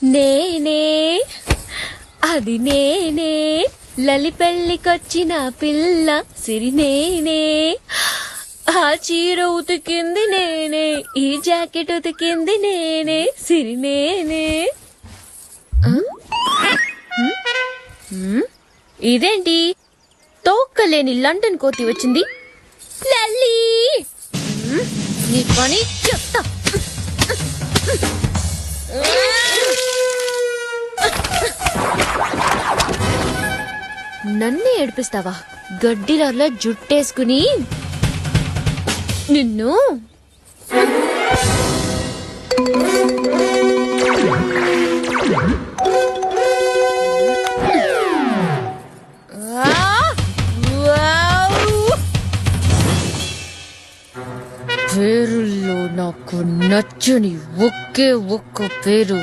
నేనే అది నేనే లలి పెళ్ళికొచ్చిన పిల్ల సిరి నేనే ఆ చీర ఉతికింది నేనే ఈ జాకెట్ ఉతికింది నేనే సిరి నేనే ఇదేంటి తోక్కలేని లండన్ కోతి వచ్చింది లల్లి నీ పని చెప్తా నన్నే ఏడిపిస్తావా గడ్డిలార్లా జుట్టేసుకుని నిన్ను పేరుల్లో నాకు నచ్చని ఒకే ఒక్క పేరు